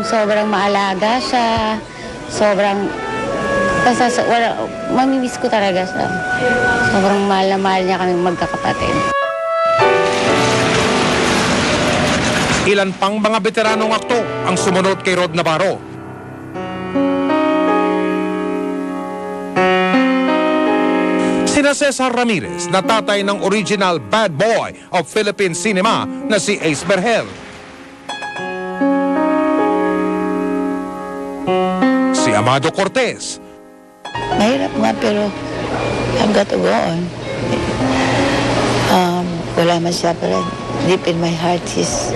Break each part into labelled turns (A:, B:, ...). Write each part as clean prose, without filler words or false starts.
A: sobrang maalaga siya. Sobrang, basta mamimiss ko talaga siya. Sobrang mahal na mahal niya kaming magkakapatid.
B: Ilan pang mga veteranong akto ang sumunod kay Rod Navarro. Sina Cesar Ramirez na tatay ng original bad boy of Philippine cinema na si Ace Berhel. Si Amado Cortez.
C: Mahirap nga pero I've got to go on. Wala man siya pero deep in my heart he's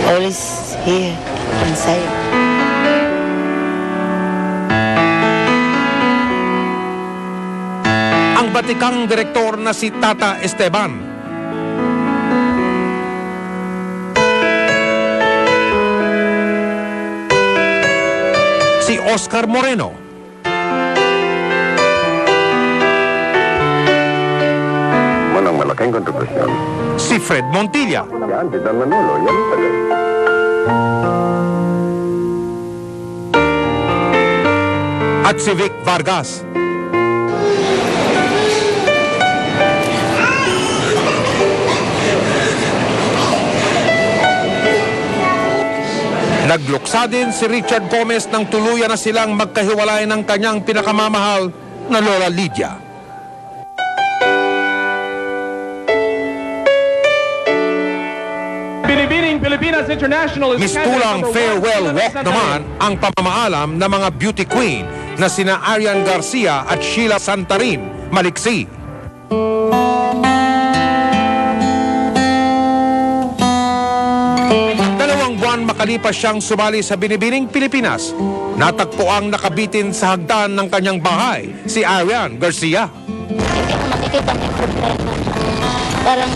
C: always here inside.
B: Ang batikang direktor na si Tata Esteban. Si Oscar Moreno.
D: Walang malaking kontribusyon.
B: Si Fred Montilla.
D: Yan, si Don Manolo, yan talaga.
B: At si Vic Vargas. Nagluksa din si Richard Gomez nang tuluyan na silang magkahiwalay ng kanyang pinakamamahal na Lola Lydia.
E: Binibining Pilipinas International is
B: Mistulang farewell walk naman ang pamamaalam ng mga beauty queen na sina Arian Garcia at Sheila Santarin, Maliksi. Makalipas siyang sumali sa Binibining Pilipinas, natagpo ang nakabitin sa hagdan ng kanyang bahay, si Arian Garcia.
A: Hindi ko makikita may problema. Parang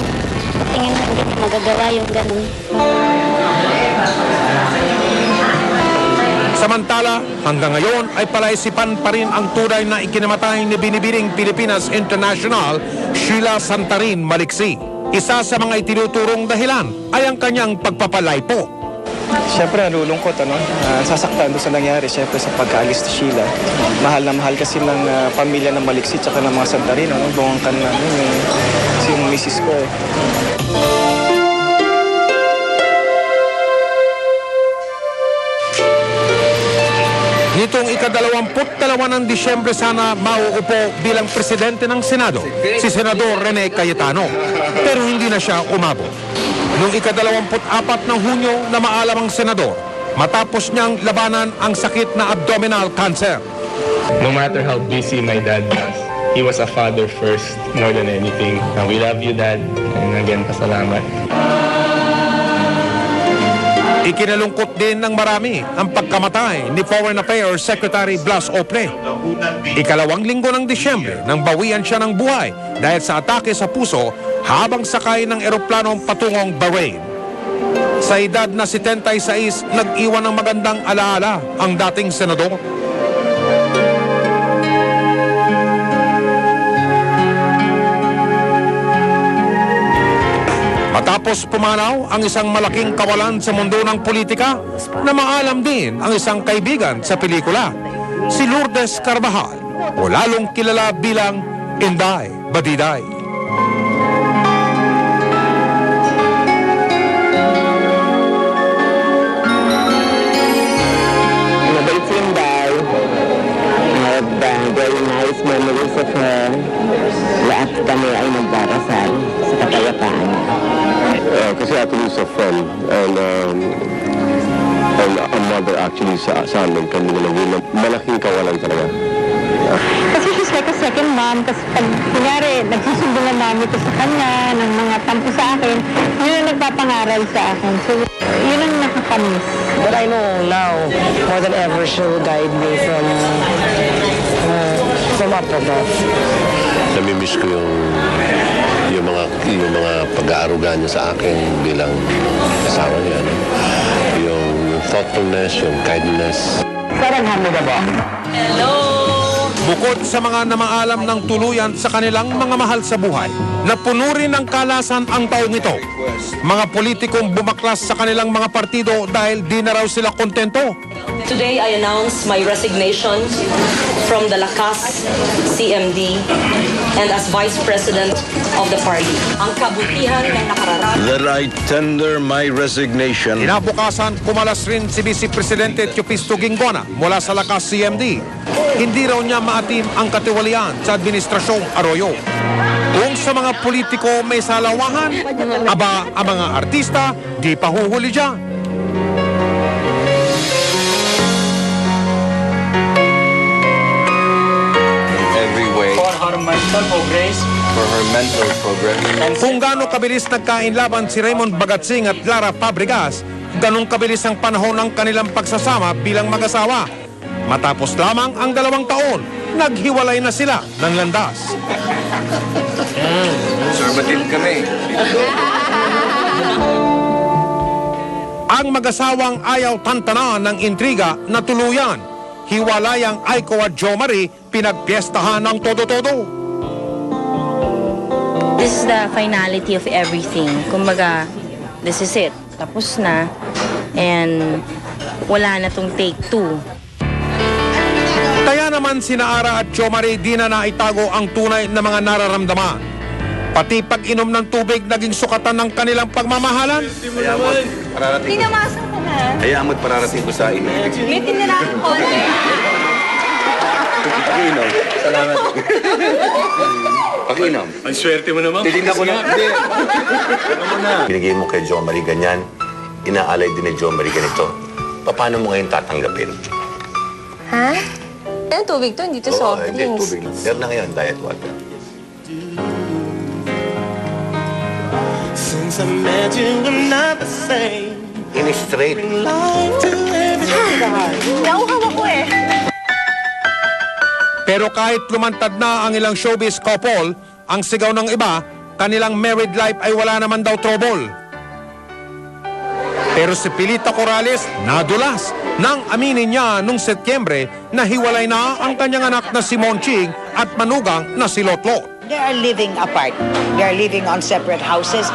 A: tingin na hindi magagawa yung ganun.
B: Samantala, hanggang ngayon ay palaisipan pa rin ang tunay na ikinamatay ni Binibining Pilipinas International, Sheila Santarin, Maliksi. Isa sa mga itinuturong dahilan ay ang kanyang pagpapalaypo.
F: Siyempre nalulungkot, sasaktan doon sa nangyari, siyempre sa pagkaalis ni Sheila. Mahal na mahal kasi ng pamilya ng Maliksi at ng mga Santarin, bungangkan namin yung misis ko eh.
B: Nitong ika-22 ng Disyembre sana mauupo bilang presidente ng Senado, si Senador Rene Cayetano. Pero hindi na siya umabot. Noong ika-24 ng Hunyo na maalam ang senador, matapos niyang labanan ang sakit na abdominal cancer.
G: No matter how busy my dad was, he was a father first more than anything. We love you, Dad. And again, pasalamat.
B: Ikinalungkot din ng marami ang pagkamatay ni Foreign Affairs Secretary Blas Ople. Ikalawang linggo ng Disyembre nang bawian siya ng buhay dahil sa atake sa puso habang sakay ng eroplanong patungong Bahrain. Sa edad na 76, nag-iwan ng magandang alaala ang dating senador. Matapos pumanaw ang isang malaking kawalan sa mundo ng politika, na maalam din ang isang kaibigan sa pelikula, si Lourdes Carvajal, o lalong kilala bilang Inday Badiday.
C: Mabait si Inday. I have very nice memories of her. Lahat kami ay nagdarasal sa kapayapaan niya.
D: Kasi actually is a friend and a mother actually sa amin kami nalagyan. Malaking kawalan talaga.
C: Kasi she's like a second mom. Kasi pag kunyari, nagsusumbungan namin ito sa kanya, ng mga tampo sa akin, yun ang nagpapangaral sa akin. So, yun ang nakakamiss.
H: But I know now, more than ever, she will guide me from up above.
I: Namimiss ko yung mga pag-aaruga niya sa akin bilang asawa niya. Yung thoughtfulness, yung kindness.
C: Sarang hamid ba?
J: Hello!
B: Bukod sa mga namaalam ng tuluyan sa kanilang mga mahal sa buhay, napuno rin ng kalasan ang taong ito. Mga politikong bumaklas sa kanilang mga partido dahil di na raw sila kontento.
J: Today, I announce my resignation from the Lakas CMD and as Vice President of the party. Ang kabutihan ng nakararami.
K: That I tender my resignation.
B: Kinabukasan, pumalas rin si Vice Presidente Teopisto Ginggona mula sa Lakas CMD. Hindi raw niya maatim ang katiwalian sa Administrasyong Arroyo. Kung sa mga politiko may salawahan, aba ang mga artista di pa huhuli dyan.
K: For her mental progress.
B: Kung gaano kabilis nagkainlaban si Raymond Bagatsing at Lara Fabregas, ganong kabilis ang panahon ng kanilang pagsasama bilang mag-asawa. Matapos lamang ang 2 taon, naghiwalay na sila ng landas.
K: Conservative kami.
B: Ang mag-asawang ayaw tantanan ng intriga na tuluyan. Hiwalayang Aiko at Jo Marie pinagpiestahan ng todo-todo.
L: This is the finality of everything. Kumbaga, this is it. Tapos na. And wala na tong take 2.
B: Kaya naman sina Ara at Jo Marie di na naitago ang tunay na mga nararamdaman. Pati pag-inom ng tubig naging sukatan ng kanilang pagmamahalan.
K: Pinamasan ko na. Hayaan mo't pararating ko sa inyo.
J: May tinirahan ko.
K: Pag-inom. Salamat. Pag-inom.
G: Ang swerte mo naman.
K: Titignan ko na. Hindi. Ano mo na? Binigay mo kay Jo Marie ganyan. Inaalay din ni Jo Marie ganito. Paano mo ngayon tatanggapin?
J: Ha? Yan tubig to, hindi to soft
K: Hindi,
J: drinks.
K: tubig lang. Pero na ngayon, diet water. In-straight.
J: Nauhaw ako eh.
B: Pero kahit lumantad na ang ilang showbiz couple, ang sigaw ng iba, kanilang married life ay wala naman daw trouble. Pero si Pilita Corrales nadulas nang aminin niya noong Setyembre na hiwalay na ang kanyang anak na si Monching at manugang na si Lotlot.
M: They are living apart. They are living on separate houses.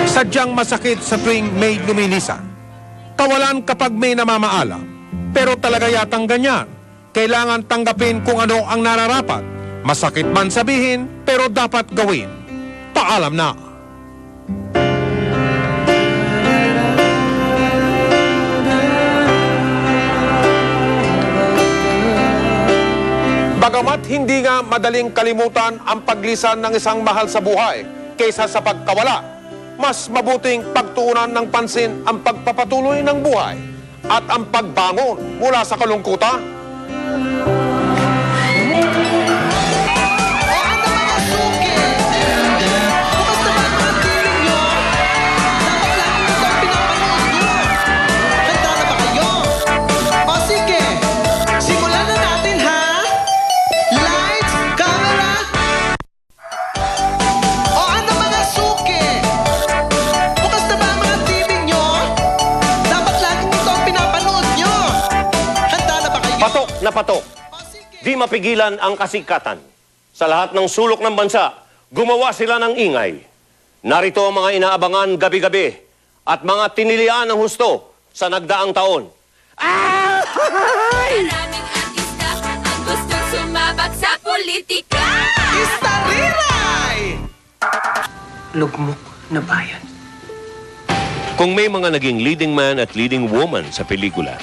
B: Sadyang masakit sa tuwing may luminisan. Kawalan kapag may namamaalam. Pero talaga yatang ganyan. Kailangan tanggapin kung ano ang nararapat. Masakit man sabihin, pero dapat gawin. Paalam na. Bagamat hindi nga madaling kalimutan ang paglisan ng isang mahal sa buhay kaysa sa pagkawala, mas mabuting pagtuunan ng pansin ang pagpapatuloy ng buhay at ang pagbangon mula sa kalungkutan.
N: Na patok, di mapigilan ang kasikatan. Sa lahat ng sulok ng bansa, gumawa sila ng ingay. Narito ang mga inaabangan gabi-gabi at mga tinilian ng husto sa nagdaang taon.
O: Maraming artista ang gustong sumabak sa politika.
P: Istariray!
Q: Lugmok na bayan.
N: Kung may mga naging leading man at leading woman sa pelikula,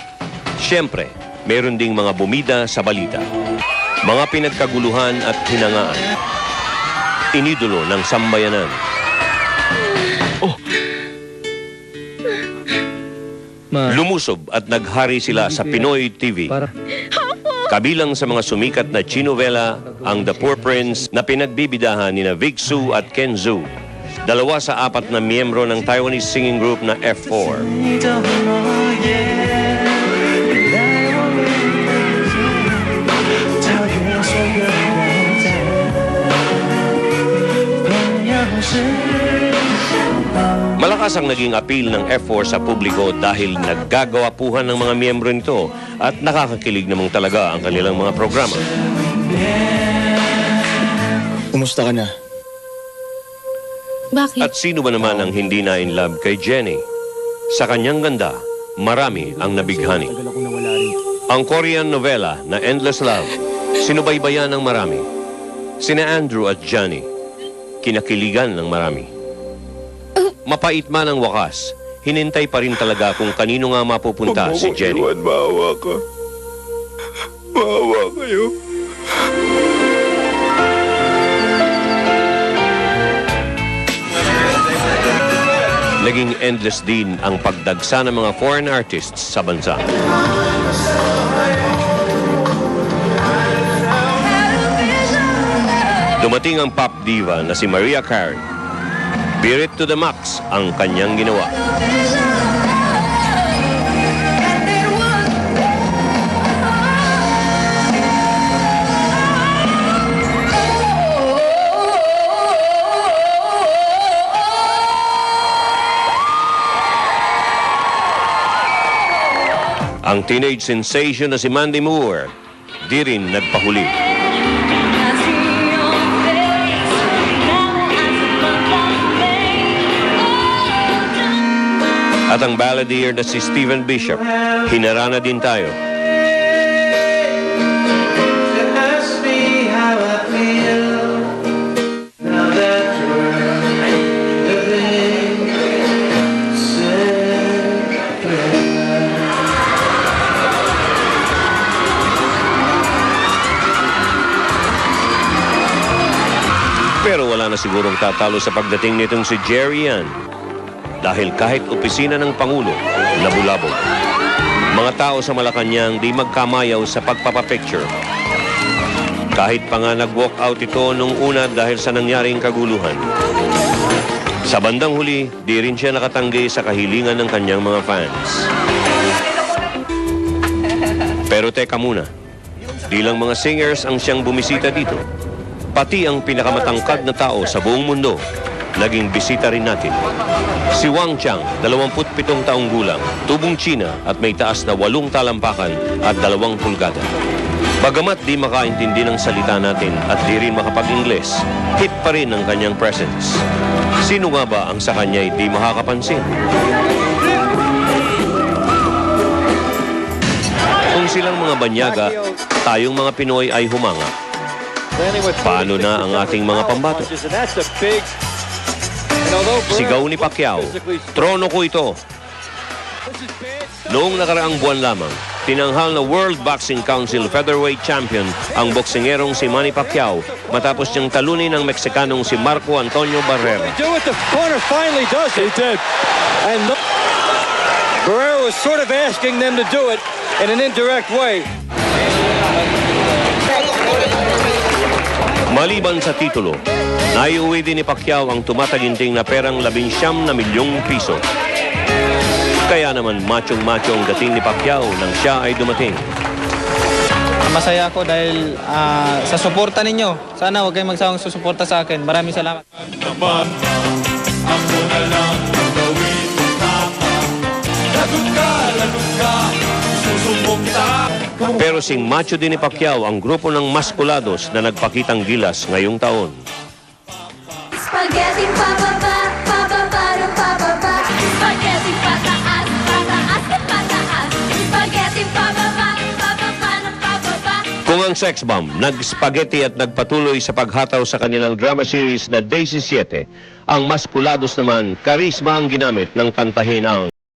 N: siyempre, meron ding mga bumida sa balita. Mga pinagkaguluhan at hinangaan. Inidolo ng sambayanan. Lumusob at naghari sila sa Pinoy TV. Kabilang sa mga sumikat na chinovela ang The Poor Prince na pinagbibidahan ni Vic Su at Ken Zhu. 2 sa 4 na miyembro ng Taiwanese singing group na F4. Malakas Malakas ang naging appeal ng F4 sa publiko dahil naggagawapuhan ng mga miyembro nito at nakakakilig namang talaga ang kanilang mga programa.
F: Kumusta ka na?
L: Bakit?
N: At sino ba naman ang hindi na in love kay Jenny? Sa kanyang ganda, marami ang nabighani. Ang Korean novela na Endless Love, sinubaybayan ng marami. Sina Andrew at Johnny, kinakiligan ng marami. Mapait man ang wakas, hinintay pa rin talaga kung kanino nga mapupunta si Jenny.
D: Maawa ka. Maawa kayo.
N: Naging endless din ang pagdagsa ng mga foreign artists sa bansa. Dumating ang pop diva na si Mariah Carey. Beat it to the max ang kanyang ginawa. Ang teenage sensation na si Mandy Moore, di rin nagpahuli. At ang balladeer na si Stephen Bishop, hinarana din tayo. Pero wala na sigurong tatalo sa pagdating nitong si Jerry Yan. Dahil kahit opisina ng Pangulo, labulabog. Mga tao sa Malacanang di magkamayaw sa pagpapapicture. Kahit pa nga nag-walk out ito nung una dahil sa nangyaring kaguluhan. Sa bandang huli, di rin siya nakatanggi sa kahilingan ng kanyang mga fans. Pero teka muna, di lang mga singers ang siyang bumisita dito. Pati ang pinakamatangkad na tao sa buong mundo, naging bisita rin natin. Si Wang Chang, 27 taong gulang, tubong China at may taas na 8 talampakan at 2 pulgada. Bagamat di makaintindi ng salita natin at di rin makapag-Ingles, hit pa rin ang kanyang presence. Sino nga ba ang sa kanya'y di makakapansin? Kung silang mga banyaga, tayong mga Pinoy ay humanga. Paano na ang ating mga pambato? Sigaw ni Pacquiao, trono ko ito. Noong nakaraang buwan lamang, tinanghal na World Boxing Council Featherweight Champion ang boksingerong si Manny Pacquiao matapos niyang talunin ng Meksikanong si Marco Antonio Barrera.
R: Barrera was sort of asking them to do it in an indirect way.
N: Maliban sa titulo, naiuwi din ni Pacquiao ang tumataginting na perang 19 milyong piso. Kaya naman machong-macho ang dating ni Pacquiao nang siya ay dumating.
F: Masaya ako dahil sa suporta ninyo. Sana huwag kayong magsawang susuporta sa akin. Maraming salamat.
N: Pero sing macho din ni Pacquiao ang grupo ng maskulados na nagpakitang gilas ngayong taon.
O: Spaghetti pababa, pababa, pababa. Spaghetti pataas, pataas, pataas. Spaghetti pababa, pababa, pababa.
N: Kung ang sex bomb nag-spaghetti at nagpatuloy sa paghataw sa kanilang drama series na Daisy 7, ang maskulados naman, karisma ang ginamit ng kantahin ang